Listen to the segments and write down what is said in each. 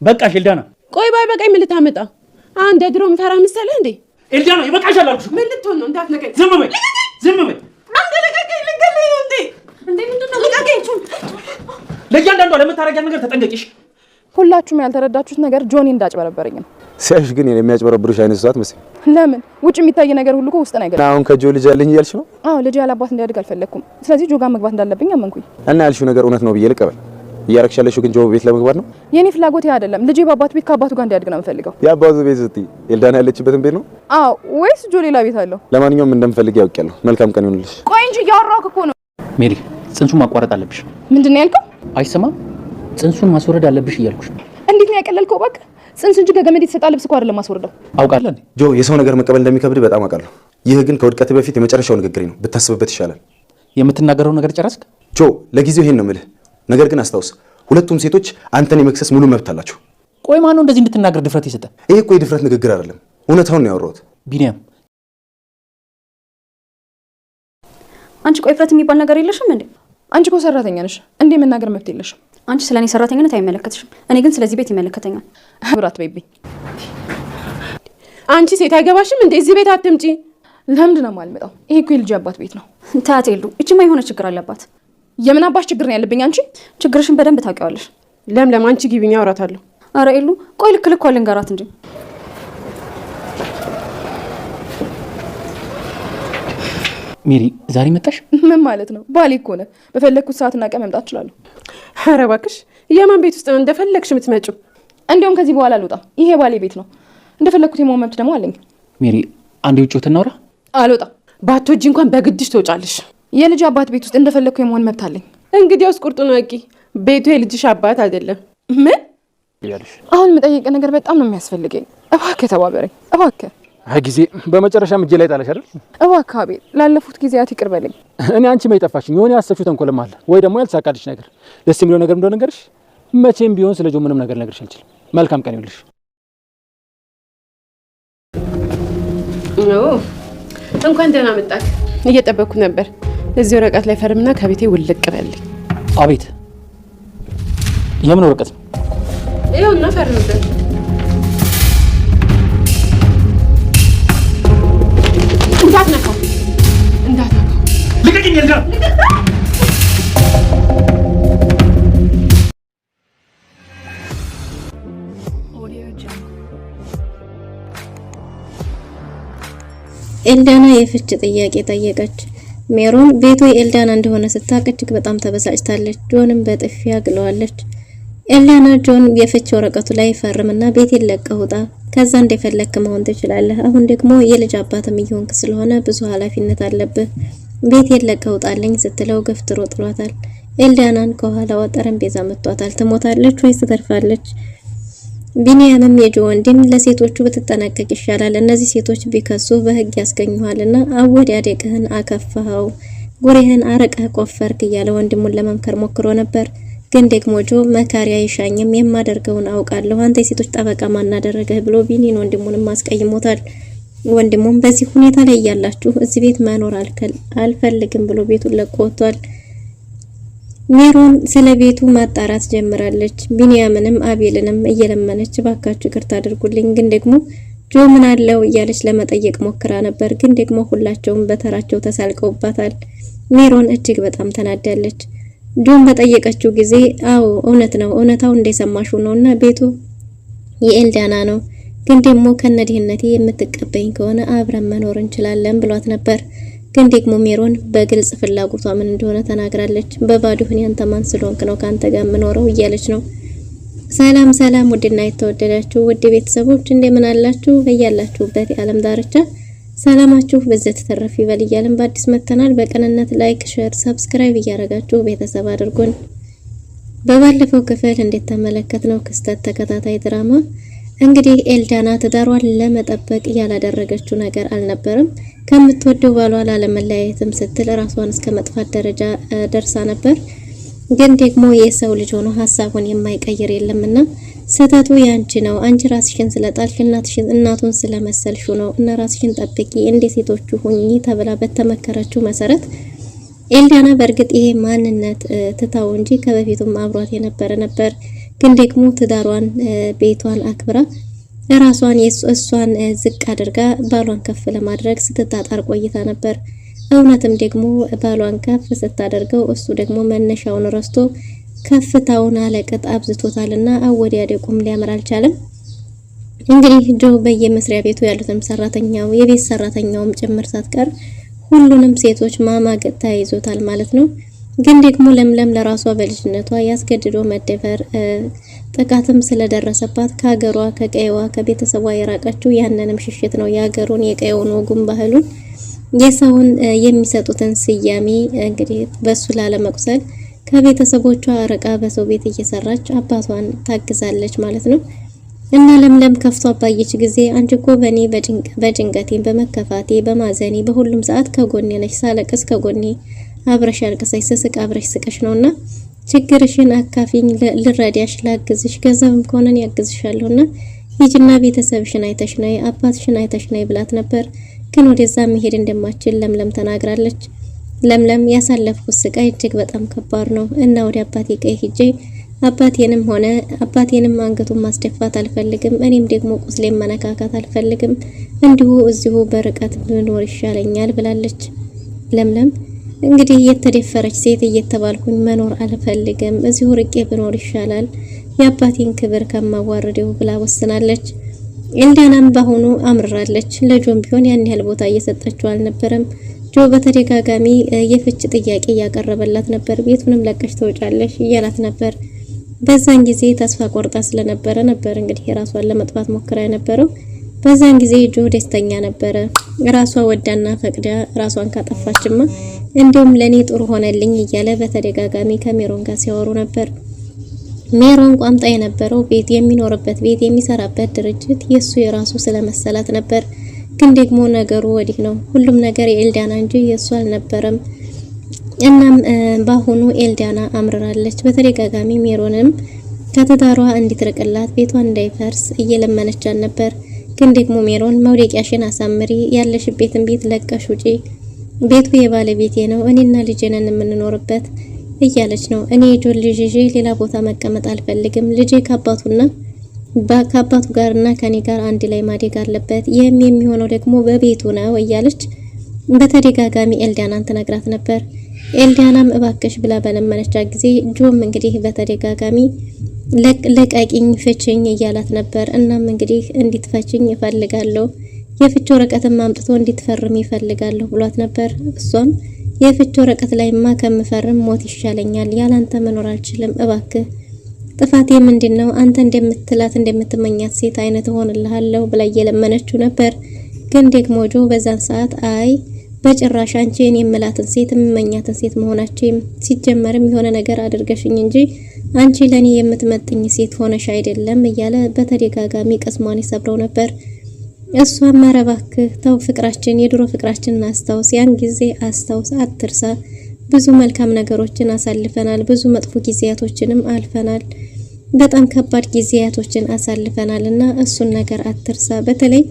በቃሽ ኤልዳና። ቆይ ባይ በቃኝ ምን ልታመጣ? አንተ ድሮም ፈራ መሰለህ እንዴ? ኤልዳና ይበቃሻል አልኩሽ። ምን ልትሆን ነው? እንዳትነቀኝ። ዝም በይ ዝም በይ። አንተ ለቀቀኝ ልንገለኝ ነው እንዴ? እንዴ ምንድነው? ለቀቀኝ። ለእያንዳንዷ ለምታረጊያት ነገር ተጠንቀቂሽ። ሁላችሁም ያልተረዳችሁት ነገር ጆኒ እንዳጭበረበረኝ ነው። ሲያዩሽ ግን የሚያጭበረብሩሽ አይነት ሰዓት መስል። ለምን ውጭ የሚታይ ነገር ሁሉ ውስጥ ነገር። አሁን ከጆ ልጅ አለኝ እያልሽ ነው? አዎ ልጅ ያላባት እንዲያድግ አልፈለኩም። ስለዚህ ጆ ጋር መግባት እንዳለብኝ አመንኩኝ። እና ያልሽው ነገር እውነት ነው ብዬ ልቀበል? እያረግሽ ያለሽው ግን ጆ ቤት ለመግባት ነው? የኔ ፍላጎት ያ አይደለም። ልጄ በአባቱ ቤት ከአባቱ ጋር እንዲያድግ ነው የምፈልገው። የአባቱ ቤት ስትይ ኤልዳና ያለችበትን ቤት ነው? አዎ ወይስ ጆ ሌላ ቤት አለው? ለማንኛውም እንደምፈልግ ያውቃለሁ። መልካም ቀን ይሁንልሽ። ቆይ እንጂ እያወራሁ እኮ ነው። ሜሪ ጽንሱን ማቋረጥ አለብሽ። ምንድን ነው ያልከው? አይሰማም? ጽንሱን ማስወረድ አለብሽ እያልኩሽ ነው። እንዴት ነው ያቀለልከው? እባክህ ጽንስ እንጂ ከገመድ የተሰጣ ልብስ እኮ አይደለም ማስወረደው። አውቃለሁ እንዴ ጆ የሰው ነገር መቀበል እንደሚከብድ በጣም አውቃለሁ። ይህ ግን ከውድቀት በፊት የመጨረሻው ንግግሬ ነው። ብታስብበት ይሻላል። የምትናገረው ነገር ጨረስክ? ጆ ለጊዜው ይሄን ነው የምልህ። ነገር ግን አስታውስ፣ ሁለቱም ሴቶች አንተን የመክሰስ ሙሉ መብት አላቸው። ቆይ ማን ነው እንደዚህ እንድትናገር ድፍረት የሰጠ? ይሄ እኮ የድፍረት ንግግር አይደለም፣ እውነታውን ነው ያወራሁት። ቢኒያም አንቺ ቆይ ፍረት የሚባል ነገር የለሽም እንዴ? አንቺ እኮ ሰራተኛ ነሽ እንዴ? መናገር መብት የለሽም። አንቺ ስለኔ ሰራተኛነት አይመለከትሽም። እኔ ግን ስለዚህ ቤት ይመለከተኛል። ብራት በይብኝ። አንቺ ሴት አይገባሽም እንዴ? እዚህ ቤት አትምጪ። ለምንድን ነው የማልመጣው? ይሄ እኮ የልጅ አባት ቤት ነው። ታያት የሉ እቺማ የሆነ ችግር አለባት። የምን አባሽ ችግር ነው ያለብኝ? አንቺ ችግርሽን በደንብ ታውቂዋለሽ። ለምለም አንቺ ግቢኝ አውራታለሁ። አረ ኤሉ ቆይ ልክ ልክ አልንገራት እንጂ። ሜሪ ዛሬ መጣሽ? ምን ማለት ነው? ባሌ እኮ ነው። በፈለግኩት ሰዓትና ቀን መምጣት እችላለሁ። ኧረ እባክሽ የማን ቤት ውስጥ ነው እንደፈለግሽ የምትመጪው? እንዲያውም ከዚህ በኋላ አልወጣም። ይሄ ባሌ ቤት ነው። እንደፈለግኩት የመሆን መብት ደግሞ አለኝ። ሜሪ አንዴ ውጭ ወጥተን እናውራ። አልወጣም። ባትወጂ እንኳን በግድሽ ትወጫለሽ። የልጅ አባት ቤት ውስጥ እንደፈለግኩ የመሆን መብት አለኝ። እንግዲያውስ ቁርጡን አውቂ። ቤቱ የልጅሽ አባት አይደለም። ምን ይያልሽ? አሁን የምጠይቅ ነገር በጣም ነው የሚያስፈልገኝ። እባክህ ተባበረኝ እባክህ። አይ ጊዜ በመጨረሻም እጄ ላይ ጣለሽ አይደል? እባክህ አቤል፣ ላለፉት ጊዜያት ይቅር በለኝ። እኔ አንቺ ማይጠፋሽኝ የሆነ ያሰብሽው ተንኮልም አለ ወይ ደግሞ ያልተሳካልሽ ነገር ደስ የሚለው ነገር እንደሆነ ነገርሽ። መቼም ቢሆን ስለጆ ምንም ነገር ነገርሽ አልችልም። መልካም ቀን ይሁንልሽ። እንኳን ደህና መጣክ። እየጠበቅኩ ነበር። እዚህ ወረቀት ላይ ፈርምና ከቤቴ ውልቅ በልኝ። አቤት የምን ወረቀት ነው? ይኸውና ፈርምበት። እንዳትነካው እንዳትነካው። ልቀቂኝ ኤልዳ። ኤልዳና የፍች ጥያቄ ጠየቀች። ሜሮን ቤቱ የኤልዳና እንደሆነ ስታውቅ እጅግ በጣም ተበሳጭታለች። ጆንም በጥፊ አግለዋለች። ኤልዳና ጆን የፍች ወረቀቱ ላይ ፈርምና ቤቴን ለቀህ ውጣ፣ ከዛ እንደፈለክ መሆን ትችላለህ። አሁን ደግሞ የልጅ አባትም እየሆንክ ስለሆነ ብዙ ኃላፊነት አለብህ። ቤቴን ለቀህ ውጣልኝ ስትለው ገፍትሮ ጥሏታል። ኤልዳናን ከኋላዋ ጠረጴዛ መቷታል። ትሞታለች ወይስ ትተርፋለች? ቢኒያምም የጆ ወንድም ለሴቶቹ ብትጠነቀቅ ይሻላል፣ እነዚህ ሴቶች ቢከሱ በህግ ያስገኙሃልና አወዳደቅህን አከፋኸው፣ ጉሬህን አረቀህ ቆፈርክ እያለ ወንድሙን ለመምከር ሞክሮ ነበር። ግን ደግሞ ጆ መካሪያ ይሻኝም የማደርገውን አውቃለሁ፣ አንተ የሴቶች ጠበቃ ማን አደረገህ ብሎ ቢኒን ወንድሙንም አስቀይሞታል። ወንድሙም በዚህ ሁኔታ ላይ ያላችሁ እዚህ ቤት መኖር አልፈልግም ብሎ ቤቱን ለቆ ወጥቷል። ሜሮን ስለ ቤቱ ማጣራት ጀምራለች። ቢኒያምንም አቤልንም እየለመነች ባካችሁ ይቅርታ አድርጉልኝ፣ ግን ደግሞ ጆ ምን አለው እያለች ለመጠየቅ ሞክራ ነበር። ግን ደግሞ ሁላቸውም በተራቸው ተሳልቀውባታል። ሜሮን እጅግ በጣም ተናዳለች። ጆን በጠየቀችው ጊዜ አዎ እውነት ነው፣ እውነታው እንደሰማሽው ነውና ቤቱ የኤልዳና ነው፣ ግን ደግሞ ከነዲህነቴ የምትቀበኝ ከሆነ አብረን መኖር እንችላለን ብሏት ነበር። ግን ደግሞ ሜሮን በግልጽ ፍላጎቷ ምን እንደሆነ ተናግራለች። በባዶህን ያንተ ማን ስለሆንክ ነው ካንተ ጋር የምኖረው እያለች ነው። ሰላም ሰላም፣ ውድና የተወደዳችሁ ውድ ቤተሰቦች እንደምን አላችሁ? በያላችሁበት የዓለም ዳርቻ ሰላማችሁ በዘት ተረፍ ይበል እያልን በአዲስ መተናል። በቅንነት ላይክ፣ ሼር፣ ሰብስክራይብ እያደረጋችሁ ቤተሰብ አድርጉን። በባለፈው ክፍል እንደተመለከትነው ክስተት ተከታታይ ድራማ እንግዲህ ኤልዳና ትዳሯን ለመጠበቅ ያላደረገችው ነገር አልነበረም። ከምትወደው ባሏ ላለመለያየትም ስትል ራሷን እስከ መጥፋት ደረጃ ደርሳ ነበር። ግን ደግሞ የሰው ልጅ ሆኖ ሀሳቡን የማይቀይር የለምና ስህተቱ ያንቺ ነው፣ አንቺ ራስሽን ስለጣልሽ እናቱን ስለመሰልሽው ነው እና ራስሽን ጠብቂ፣ እንደ ሴቶቹ ሁኚ ተብላ በተመከረችው መሰረት ኤልዳና በእርግጥ ይሄ ማንነት ትታው እንጂ ከበፊቱም አብሯት የነበረ ነበር። ግን ደግሞ ትዳሯን ቤቷን አክብራ ራሷን እሷን ዝቅ አድርጋ ባሏን ከፍ ለማድረግ ስትጣጣር ቆይታ ነበር። እውነትም ደግሞ ባሏን ከፍ ስታደርገው እሱ ደግሞ መነሻውን ረስቶ ከፍታውን አለቅጥ አብዝቶታልና አወዲያደቁም ሊያመር አልቻለም። እንግዲህ ጆ በየመስሪያ ቤቱ ያሉትም ሰራተኛው የቤት ሰራተኛውም ጭምር ሳትቀር ሁሉንም ሴቶች ማማገጥ ተያይዞታል ማለት ነው። ግን ደግሞ ለምለም ለራሷ በልጅነቷ ያስገድዶ መደፈር ጥቃትም ስለደረሰባት ከሀገሯ ከቀይዋ ከቤተሰቧ የራቀችው ያንንም ሽሽት ነው። የሀገሩን የቀይውን ወጉን ባህሉን የሰውን የሚሰጡትን ስያሜ እንግዲህ በሱ ላለመቁሰል ከቤተሰቦቿ ርቃ በሰው ቤት እየሰራች አባቷን ታግዛለች ማለት ነው። እና ለምለም ከፍቷ ባየች ጊዜ አንቺ እኮ በኔ በጭንቀቴ በመከፋቴ በማዘኔ በሁሉም ሰዓት ከጎኔ ነሽ፣ ሳለቅስ ከጎኔ አብረሽ አልቅሰሽ ስስቅ አብረሽ ስቀሽ ነውና ችግርሽን አካፊኝ፣ ልረዳሽ፣ ላግዝሽ፣ ገንዘብም ከሆነን ያግዝሻለሁና ሂጂና ቤተሰብሽን አይተሽ ነይ፣ አባትሽን አይተሽ ነይ ብላት ነበር። ግን ወደዛ መሄድ እንደማትችል ለምለም ተናግራለች። ለምለም ያሳለፍኩት ስቃይ እጅግ በጣም ከባድ ነው እና ወደ አባቴ ቀይ ሂጄ አባቴንም አንገቱን ማስደፋት አልፈልግም፣ እኔም ደግሞ ቁስሌን መነካካት አልፈልግም፣ እንዲሁ እዚሁ በርቀት ብኖር ይሻለኛል ብላለች። ለምለም እንግዲህ የተደፈረች ሴት እየተባልኩኝ መኖር አልፈልግም፣ እዚሁ ርቄ ብኖር ይሻላል የአባቴን ክብር ከማዋረደው ብላ ወስናለች። ኤልዳናም ባሁኑ አምራለች። ለጆም ቢሆን ያን ያህል ቦታ እየሰጠችው አልነበረም። ጆ በተደጋጋሚ የፍች ጥያቄ እያቀረበላት ነበር። ቤቱንም ለቀሽ ተወጫለሽ እያላት ነበር። በዛን ጊዜ ተስፋ ቆርጣ ስለነበረ ነበር እንግዲህ የራሷን ለመጥፋት ሞክራ የነበረው። በዛን ጊዜ ጆ ደስተኛ ነበረ። ራሷ ወዳና ፈቅዳ ራሷን ካጠፋችማ እንዲሁም ለኔ ጥሩ ሆነልኝ እያለ በተደጋጋሚ ከሜሮን ጋር ሲያወሩ ነበር። ሜሮን ቋምጣ የነበረው ቤት የሚኖርበት ቤት የሚሰራበት ድርጅት የሱ የራሱ ስለመሰላት ነበር። ግን ደግሞ ነገሩ ወዲህ ነው። ሁሉም ነገር የኤልዳና እንጂ የሱ አልነበረም። እናም ባሁኑ ኤልዳና አምርራለች። በተደጋጋሚ ሜሮንም ከትዳሯ እንድትርቅላት ቤቷን እንዳይፈርስ እየለመነቻት ነበር። ግን ደግሞ ሜሮን መውደቂያሽን አሳምሪ፣ ያለሽበትን ቤት ለቀሽ ውጪ፣ ቤቱ የባለቤቴ ነው፣ እኔና ልጄ ነን የምንኖርበት እያለች ነው። እኔ ጆል ልጅ ሌላ ቦታ መቀመጥ አልፈልግም። ልጄ ከአባቱ ጋርና ከኔ ጋር አንድ ላይ ማደግ አለበት። ይህም የሚሆነው ደግሞ በቤቱ ነው እያለች በተደጋጋሚ ኤልዳናን ትነግራት ነበር። ኤልዳናም እባክሽ ብላ በለመነቻት ጊዜ ጆም እንግዲህ በተደጋጋሚ ለቀቂኝ፣ ፍችኝ እያላት ነበር። እናም እንግዲህ እንድትፈችኝ ይፈልጋለሁ፣ የፍች ወረቀትም አምጥቶ እንድትፈርም ይፈልጋለሁ ብሏት ነበር። እሷም የፍች ወረቀት ላይማ ከምፈርም ሞት ይሻለኛል፣ ያላንተ መኖር አልችልም፣ እባክህ ጥፋቴ ምንድነው? አንተ እንደምትላት እንደምትመኛት ሴት አይነት ሆነልሃለሁ ብላ እየለመነችው ነበር። ግን ደግሞ ጆ በዛን ሰዓት አይ በጭራሽ አንቺ እኔ የምላትን ሴት የምመኛትን ሴት መሆናችሁም ሲጀመርም የሆነ ነገር አድርገሽኝ እንጂ አንቺ ለኔ የምትመጥኝ ሴት ሆነሽ አይደለም እያለ በተደጋጋሚ ቅስሟን ይሰብረው ነበር። እሷም ኧረ እባክህ ተው፣ ፍቅራችን የድሮ ፍቅራችንን አስታውስ፣ ያን ጊዜ አስታውስ፣ አትርሳ። ብዙ መልካም ነገሮችን አሳልፈናል፣ ብዙ መጥፎ ጊዜያቶችንም አልፈናል፣ በጣም ከባድ ጊዜያቶችን አሳልፈናልና እሱን ነገር አትርሳ። በተለይ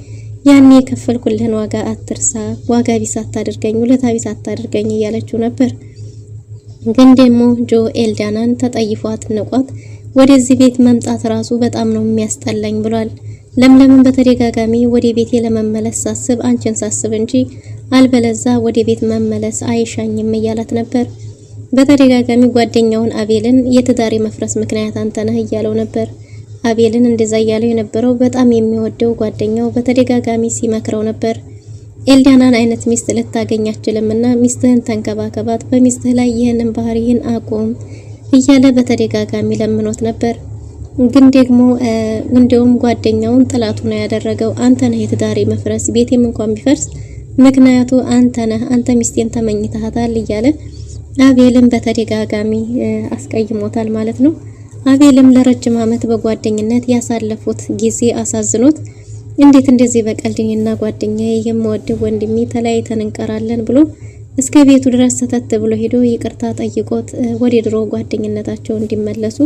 ያኔ የከፈልኩልህን ዋጋ አትርሳ፣ ዋጋ ቢስ አታድርገኝ፣ ውለታ ቢስ አታድርገኝ እያለችው ነበር። ግን ደግሞ ጆ ኤልዳናን ተጠይፏት ንቋት ወደዚህ ቤት መምጣት ራሱ በጣም ነው የሚያስጠላኝ ብሏል። ለምለምን በተደጋጋሚ ወደ ቤቴ ለመመለስ ሳስብ አንቺን ሳስብ እንጂ አልበለዛ ወደ ቤት መመለስ አይሻኝም እያላት ነበር። በተደጋጋሚ ጓደኛውን አቤልን የትዳሬ መፍረስ ምክንያት አንተ ነህ እያለው ነበር። አቤልን እንደዛ እያለው የነበረው በጣም የሚወደው ጓደኛው በተደጋጋሚ ሲመክረው ነበር። ኤልዳናን አይነት ሚስት ልታገኝ አትችልምና ሚስትህን ተንከባከባት፣ በሚስትህ ላይ ይህንን ባህሪህን አቁም እያለ በተደጋጋሚ ለምኖት ነበር። ግን ደግሞ እንደውም ጓደኛውን ጥላቱ ነው ያደረገው። አንተ ነህ የትዳሬ መፍረስ፣ ቤቴም እንኳን ቢፈርስ ምክንያቱ አንተ ነህ፣ አንተ ሚስቴን ተመኝተሃታል እያለ አቤልን በተደጋጋሚ አስቀይሞታል ማለት ነው። አቤልም ለረጅም ዓመት በጓደኝነት ያሳለፉት ጊዜ አሳዝኖት እንዴት እንደዚህ በቀልድኝና ጓደኛዬ የምወደው ወንድሜ ተለያይተን እንቀራለን ብሎ እስከ ቤቱ ድረስ ተተት ብሎ ሄዶ ይቅርታ ጠይቆት ወደ ድሮ ጓደኝነታቸው እንዲመለሱ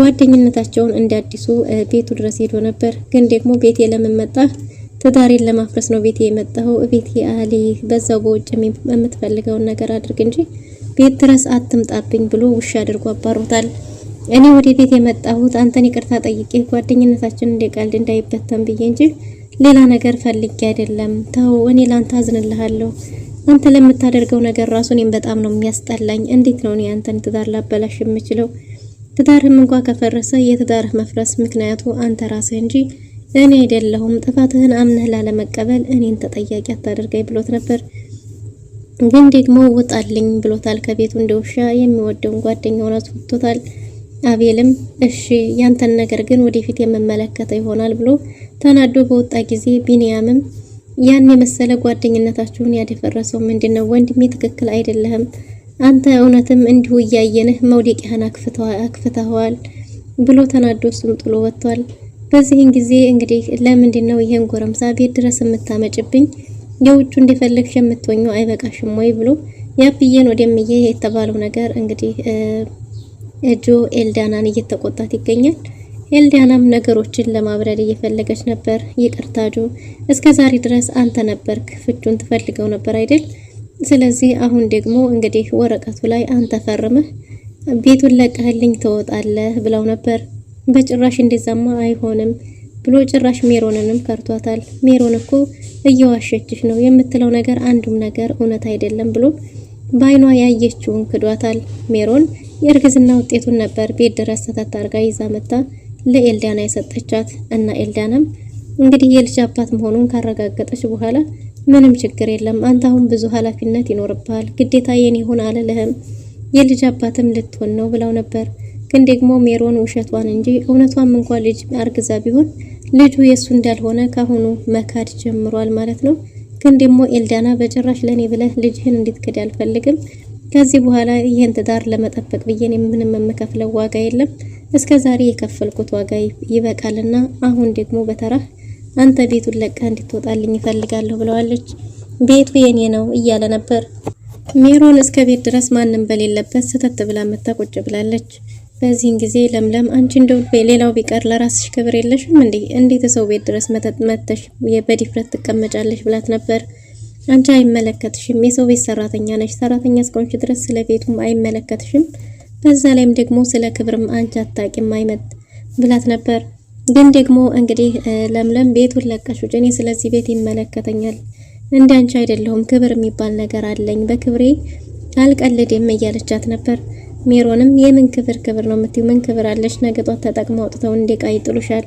ጓደኝነታቸውን እንዲያድሱ ቤቱ ድረስ ሄዶ ነበር። ግን ደግሞ ቤቴ ለምን መጣህ? ትዳሬን ለማፍረስ ነው ቤቴ የመጣው። ቤቴ አሊ በዛው በውጭ የምትፈልገውን ነገር አድርግ እንጂ ቤት ድረስ አትምጣብኝ ብሎ ውሻ አድርጎ አባሮታል። እኔ ወደ ቤት የመጣሁት አንተን ይቅርታ ጠይቄ ጓደኝነታችን እንደቀልድ እንዳይበተን ብዬ እንጂ ሌላ ነገር ፈልጌ አይደለም። ተው፣ እኔ ላንተ አዝንልሃለሁ። አንተ ለምታደርገው ነገር ራሱ እኔም በጣም ነው የሚያስጠላኝ። እንዴት ነው እኔ አንተን ትዳር ላበላሽ የምችለው? ትዳርህም እንኳን ከፈረሰ የትዳርህ መፍረስ ምክንያቱ አንተ ራስህ እንጂ እኔ አይደለሁም። ጥፋትህን አምነህ ላለመቀበል እኔን ተጠያቂ አታደርገኝ ብሎት ነበር። ግን ደግሞ ውጣልኝ ብሎታል ከቤቱ እንደውሻ። የሚወደውን ጓደኛውን አስወጥቶታል። አቤልም እሺ ያንተን ነገር ግን ወደፊት የምመለከተው ይሆናል ብሎ ተናዶ በወጣ ጊዜ ቢንያምም ያን የመሰለ ጓደኝነታችሁን ያደፈረሰው ምንድነው? ወንድሜ ትክክል አይደለህም። አንተ እውነትም እንዲሁ እያየንህ መውደቂያህን አክፍተዋል ብሎ ተናዶ እሱም ጥሎ ወጥቷል። በዚህን ጊዜ እንግዲህ ለምንድነው ይሄን ጎረምሳ ቤት ድረስ የምታመጭብኝ? የውጩ እንደፈለግሽ የምትወኘው አይበቃሽም ወይ ብሎ ያብዬን ወደምዬ የተባለው ነገር እንግዲህ ጆ ኤልዳናን እየተቆጣት ይገኛል። ኤልዳናም ነገሮችን ለማብረድ እየፈለገች ነበር። ይቅርታ ጆ፣ እስከዛሬ ድረስ አንተ ነበርክ ፍቹን ትፈልገው ነበር አይደል? ስለዚህ አሁን ደግሞ እንግዲህ ወረቀቱ ላይ አንተ ፈርመህ ቤቱን ለቀህልኝ ትወጣለህ ብለው ነበር። በጭራሽ እንደዛማ አይሆንም ብሎ ጭራሽ ሜሮንንም ከርቷታል። ሜሮን እኮ እየዋሸችሽ ነው፣ የምትለው ነገር አንዱም ነገር እውነት አይደለም ብሎ ባይኗ ያየችውን ክዷታል። ሜሮን የእርግዝና ውጤቱን ነበር ቤት ድረስ ተታርጋ ይዛ መጣ ለኤልዳና የሰጠቻት እና ኤልዳናም እንግዲህ የልጅ አባት መሆኑን ካረጋገጠች በኋላ ምንም ችግር የለም፣ አንተ አሁን ብዙ ኃላፊነት ይኖርብሃል፣ ግዴታ የኔ ሆነ አለልህም፣ የልጅ አባትም ልትሆን ነው ብለው ነበር። ግን ደግሞ ሜሮን ውሸቷን እንጂ እውነቷም እንኳን ልጅ አርግዛ ቢሆን ልጁ የሱ እንዳልሆነ ካሁኑ መካድ ጀምሯል ማለት ነው። ግን ደግሞ ኤልዳና በጭራሽ ለኔ ብለህ ልጅህን እንድትክድ አልፈልግም። ከዚህ በኋላ ይሄን ትዳር ለመጠበቅ ብዬን ምንም የምከፍለው ዋጋ የለም። እስከዛሬ የከፈልኩት ዋጋ ይበቃልና አሁን ደግሞ በተራህ አንተ ቤቱን ለቀህ እንድትወጣልኝ ይፈልጋለሁ ብለዋለች። ቤቱ የኔ ነው እያለ ነበር። ሜሮን እስከ ቤት ድረስ ማንም በሌለበት ስተት ብላ መታ ቁጭ ብላለች። በዚህን ጊዜ ለምለም አንቺ እንደው ሌላው ቢቀር ለራስሽ ክብር የለሽም እንዴ? እንዴት ሰው ቤት ድረስ መተሽ በዲፍረት ትቀመጫለሽ ብላት ነበር። አንቺ አይመለከትሽም፣ የሰው ቤት ሰራተኛ ነሽ። ሰራተኛ እስከሆንሽ ድረስ ስለ ቤቱም አይመለከትሽም። በዛ ላይም ደግሞ ስለ ክብርም አንቺ አታቂም አይመጥ ብላት ነበር። ግን ደግሞ እንግዲህ ለምለም ቤቱን ለቀሽ ውጪ፣ እኔ ስለዚህ ቤት ይመለከተኛል፣ እንደ አንቺ አይደለሁም፣ ክብር የሚባል ነገር አለኝ፣ በክብሬ አልቀልድም እያለቻት ነበር። ሜሮንም የምን ክብር ነው የምትይው? ምን ክብር አለሽ? ነገ ጧት ተጠቅመው አውጥተው እንደቃይ ጥሉሻል፣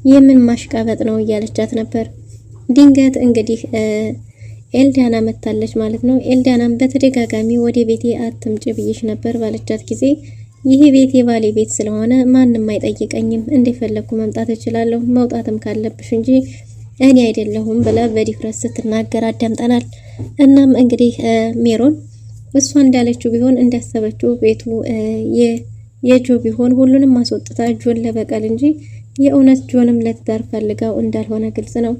የምን ማሽቃበጥ ነው እያለቻት ነበር። ድንገት እንግዲህ ኤልዳና መታለች ማለት ነው። ኤልዳናም በተደጋጋሚ ወደ ቤቴ አትምጭ ብዬሽ ነበር ባለቻት ጊዜ ይሄ ቤት የባሌ ቤት ስለሆነ ማንም አይጠይቀኝም፣ እንደፈለኩ መምጣት እችላለሁ፣ መውጣትም ካለብሽ እንጂ እኔ አይደለሁም ብላ በዲፍረስ ስትናገር አዳምጠናል። እናም እንግዲህ ሜሮን እሷ እንዳለችው ቢሆን እንዳሰበችው ቤቱ የጆ ቢሆን ሁሉንም ማስወጥታ ጆን ለበቀል እንጂ የእውነት ጆንም ለትዳር ፈልጋው እንዳልሆነ ግልጽ ነው።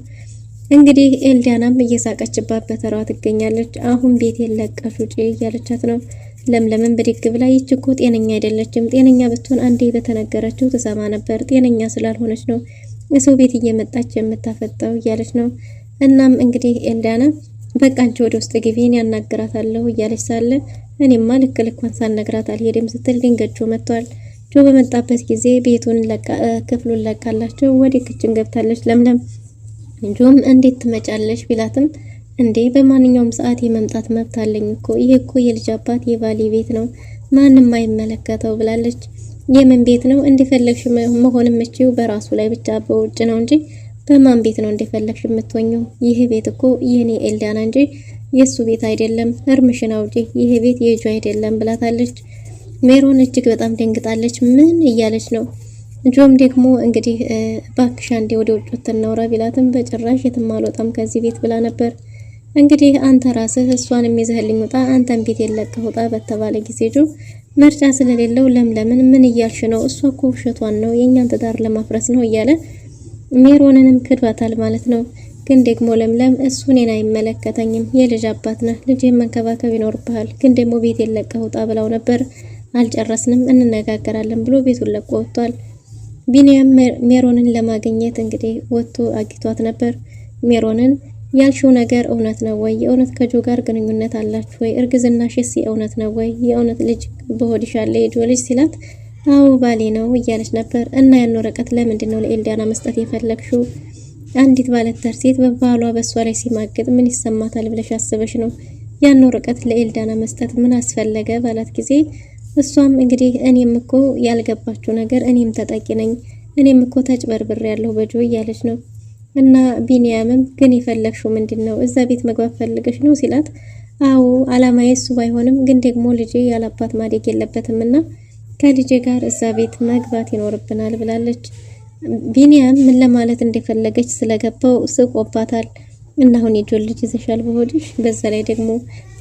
እንግዲህ ኤልዳናም እየሳቀችባት በተራዋ ትገኛለች። አሁን ቤት የለቀሽ ውጪ እያለቻት ነው። ለምለምን ብድግ ብላ ይች እኮ ጤነኛ አይደለችም፣ ጤነኛ ብትሆን አንዴ በተነገረችው ትሰማ ነበር፣ ጤነኛ ስላልሆነች ነው የሰው ቤት እየመጣች የምታፈጠው እያለች ነው። እናም እንግዲህ ኤልዳና በቃ አንቺ ወደ ውስጥ ግቢን ያናግራታለሁ እያለች ሳለ እኔማ ልክ ልኳን ሳልነግራት አልሄድም ስትል ድንገት ጆ መጥቷል። ጆ በመጣበት ጊዜ ቤቱን ክፍሉን ለቃላቸው ወደ ክችን ገብታለች ለምለም። ጆም እንዴት ትመጫለሽ ቢላትም እንዴ በማንኛውም ሰዓት የመምጣት መብት አለኝ እኮ፣ ይሄ እኮ የልጅ አባት የባሌ ቤት ነው፣ ማንም አይመለከተው ብላለች። የምን ቤት ነው? እንደፈለግሽ መሆን የምችው በራሱ ላይ ብቻ በውጭ ነው እንጂ በማን ቤት ነው እንደፈለግሽ የምትወኘው? ይሄ ቤት እኮ የኔ ኤልዳና እንጂ የሱ ቤት አይደለም፣ እርምሽን አውጪ፣ ይሄ ቤት የጆ አይደለም ብላታለች። ሜሮን እጅግ በጣም ደንግጣለች። ምን እያለች ነው? ጆም ደግሞ እንግዲህ ባክሽ አንዴ ወደ ውጭ ወጥተናውራ ቢላትም በጭራሽ የትም አልወጣም ከዚህ ቤት ብላ ነበር። እንግዲህ አንተ ራስህ እሷን የሚዘህልኝ ወጣ፣ አንተን ቤት የለቀህ ወጣ በተባለ ጊዜ ጆ ምርጫ ስለሌለው ለምለምን ምን እያልሽ ነው? እሷ እኮ ውሸቷን ነው፣ የኛን ትዳር ለማፍረስ ነው እያለ ሜሮንንም ክዷታል ማለት ነው። ግን ደግሞ ለምለም እሱ እኔን አይመለከተኝም፣ የልጅ አባት ነህ፣ ልጅህን መንከባከብ ይኖርብሃል፣ ግን ደግሞ ቤት የለቀህ ወጣ ብላው ነበር። አልጨረስንም፣ እንነጋገራለን ብሎ ቤቱን ለቆ ወጥቷል። ቢኒያም ሜሮንን ለማግኘት እንግዲህ ወጥቶ አግቷት ነበር። ሜሮንን ያልሽው ነገር እውነት ነው ወይ? የእውነት ከጆ ጋር ግንኙነት አላችሁ ወይ? እርግዝናሽስ የእውነት ነው ወይ? የእውነት ልጅ በሆድሽ አለ የጆ ልጅ ሲላት አዎ ባሌ ነው እያለች ነበር። እና ያን ወረቀት ለምንድን ነው ለኤልዳና መስጠት የፈለግሽው? አንዲት ባለትዳር ሴት በባሏ በሷ ላይ ሲማገጥ ምን ይሰማታል ብለሽ አስበሽ ነው ያን ወረቀት ለኤልዳና መስጠት ምን አስፈለገ ባላት ጊዜ እሷም እንግዲህ እኔም እኮ ያልገባችሁ ነገር እኔም ተጠቂ ነኝ፣ እኔም እኮ ተጭበርብር ያለው በጆ እያለች ነው። እና ቢኒያምም ግን የፈለግሽው ምንድነው? እዛ ቤት መግባት ፈልገሽ ነው ሲላት፣ አዎ አላማዬ እሱ ባይሆንም ግን ደግሞ ልጄ ያላባት ማደግ የለበትምና ከልጄ ጋር እዛ ቤት መግባት ይኖርብናል ብላለች። ቢኒያም ምን ለማለት እንደፈለገች ስለገባው ስቆባታል። እና አሁን የጆን ልጅ ይዘሻል በሆድሽ፣ በዛ ላይ ደግሞ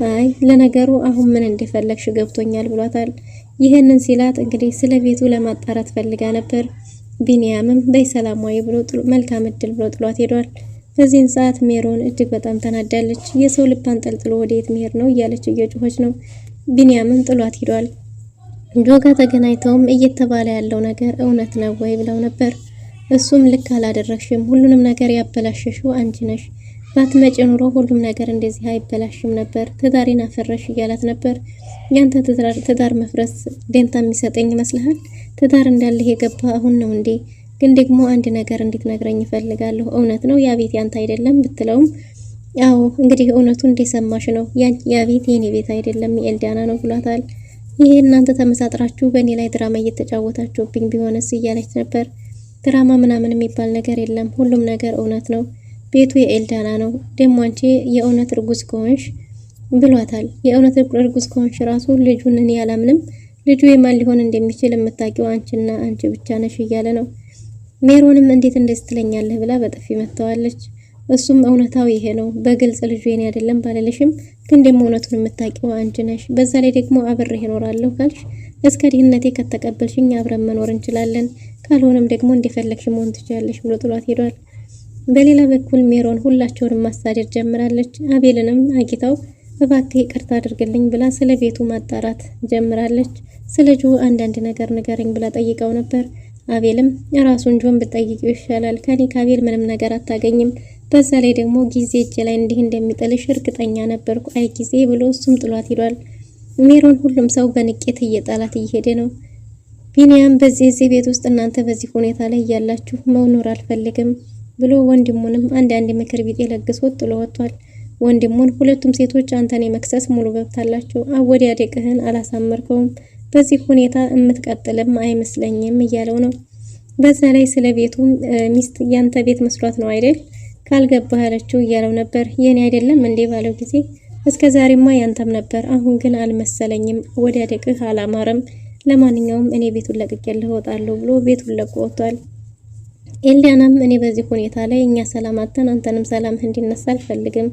አይ ለነገሩ አሁን ምን እንደፈለግሽ ገብቶኛል ብሏታል። ይህንን ሲላት እንግዲህ ስለ ቤቱ ለማጣራት ፈልጋ ነበር። ቢኒያምም በሰላማዊ ብሎ መልካም እድል ብሎ ጥሏት ሄዷል። በዚህን ሰዓት ሜሮን እጅግ በጣም ተናዳለች። የሰው ልብ አንጠልጥሎ ወዴት መሄድ ነው እያለች እየጮኸች ነው። ቢኒያምም ጥሏት ሄዷል። ጆ ጋር ተገናኝተውም እየተባለ ያለው ነገር እውነት ነው ወይ ብለው ነበር። እሱም ልክ አላደረግሽም፣ ሁሉንም ነገር ያበላሸሽው አንቺ ነሽ፣ ባትመጪ ኑሮ ሁሉም ነገር እንደዚህ አይበላሽም ነበር፣ ትዳሬን አፈረሽ እያላት ነበር። ያንተ ትዳር መፍረስ ደንታ የሚሰጠኝ ይመስልሃል? ትዳር እንዳለህ የገባ አሁን ነው እንዴ? ግን ደግሞ አንድ ነገር እንድትነግረኝ እፈልጋለሁ። እውነት ነው ያ ቤት ያንተ አይደለም ብትለውም አዎ እንግዲህ እውነቱ እንደሰማሽ ነው፣ ያ ቤት የኔ ቤት አይደለም የኤልዳና ነው ብሏታል። ይሄ እናንተ ተመሳጥራችሁ በእኔ ላይ ድራማ እየተጫወታችሁብኝ ቢሆንስ እያለች ነበር። ድራማ ምናምን የሚባል ነገር የለም፣ ሁሉም ነገር እውነት ነው። ቤቱ የኤልዳና ነው። ደግሞ አንቺ የእውነት እርጉዝ ከሆንሽ ብሏታል። የእውነት እርጉዝ ከሆንሽ ራሱ ልጁን እኔ አላምንም፣ ልጁ የማን ሊሆን እንደሚችል የምታውቂው አንቺና አንቺ ብቻ ነሽ እያለ ነው። ሜሮንም እንዴት እንደዚህ ትለኛለህ ብላ በጥፊ መታዋለች። እሱም እውነታው ይሄ ነው፣ በግልጽ ልጁ የኔ አይደለም ባለልሽም፣ ግን ደግሞ እውነቱን የምታውቂው አንቺ ነሽ። በዛ ላይ ደግሞ አብሬ እኖራለሁ ካልሽ እስከ ድህነቴ ከተቀበልሽኝ አብረን መኖር እንችላለን፣ ካልሆነም ደግሞ እንደፈለግሽ መሆን ትችላለሽ ብሎ ጥሏት ሄዷል። በሌላ በኩል ሜሮን ሁላቸውንም ማሳደድ ጀምራለች። አቤልንም አጊታው እባክህ ይቅርታ አድርግልኝ ብላ ስለ ቤቱ ማጣራት ጀምራለች። ስለ ጆ አንዳንድ ነገር ንገረኝ ብላ ጠይቀው ነበር። አቤልም ራሱን ጆን ብትጠይቂው ይሻላል፣ ከኔ ከአቤል ምንም ነገር አታገኝም፣ በዛ ላይ ደግሞ ጊዜ እጄ ላይ እንዲህ እንደሚጥልሽ እርግጠኛ ነበርኩ፣ አይ ጊዜ ብሎ እሱም ጥሏት ሄዷል። ሜሮን ሁሉም ሰው በንቄት እየጣላት እየሄደ ነው። ቢኒያም በዚህ ቤት ውስጥ እናንተ በዚህ ሁኔታ ላይ እያላችሁ መኖር አልፈልግም ብሎ ወንድሙንም አንዳንድ ምክር ቢጤ ለግሶት ጥሎ ወጥቷል። ወንድሙን ሁለቱም ሴቶች አንተን የመክሰስ ሙሉ መብት አላቸው፣ አወዳደቅህን አላሳመርከውም፣ በዚህ ሁኔታ የምትቀጥልም አይመስለኝም እያለው ነው። በዛ ላይ ስለ ቤቱ ሚስት ያንተ ቤት መስሏት ነው አይደል ካልገባህ ያለችው እያለው ነበር። የኔ አይደለም እንዴ ባለው ጊዜ እስከ ዛሬማ ያንተም ነበር፣ አሁን ግን አልመሰለኝም፣ አወዳደቅህ አላማረም፣ ለማንኛውም እኔ ቤቱን ለቅቄልህ እወጣለሁ ብሎ ቤቱን ለቆ ወጥቷል። ኤልዳናም እኔ በዚህ ሁኔታ ላይ እኛ ሰላም አጥተን አንተንም ሰላም እንዲነሳ አልፈልግም፣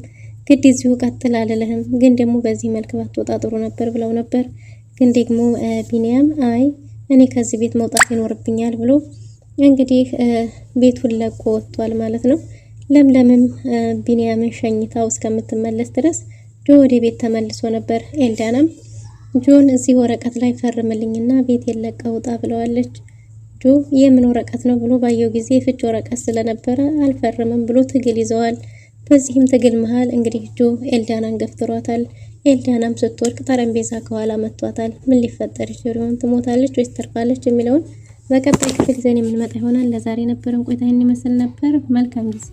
ግድ እዚሁ ቀጥል አልልህም፣ ግን ደግሞ በዚህ መልክ ባትወጣ ጥሩ ነበር ብለው ነበር። ግን ደግሞ ቢኒያም አይ እኔ ከዚህ ቤት መውጣት ይኖርብኛል ብሎ እንግዲህ ቤቱን ለቆ ወጥቷል ማለት ነው። ለምለምም ቢኒያምን ሸኝታው እስከምትመለስ ድረስ ጆ ወደ ቤት ተመልሶ ነበር። ኤልዳናም ጆን እዚህ ወረቀት ላይ ፈርምልኝና ቤት የለቀው ውጣ ብለዋለች። ጆ የምን ወረቀት ነው ብሎ ባየው ጊዜ ፍች ወረቀት ስለነበረ አልፈርምም ብሎ ትግል ይዘዋል። በዚህም ትግል መሃል እንግዲህ ጆ ኤልዳናን ገፍትሯታል። ኤልዳናም ስትወርቅ ጠረጴዛ ከኋላ መቷታል። ምን ሊፈጠር ይችላል? ትሞታለች ወይስ ተርፋለች የሚለውን በቀጣይ ክፍል ይዘን የምንመጣ ይሆናል። ለዛሬ ነበረን ቆይታ ይመስል ነበር። መልካም ጊዜ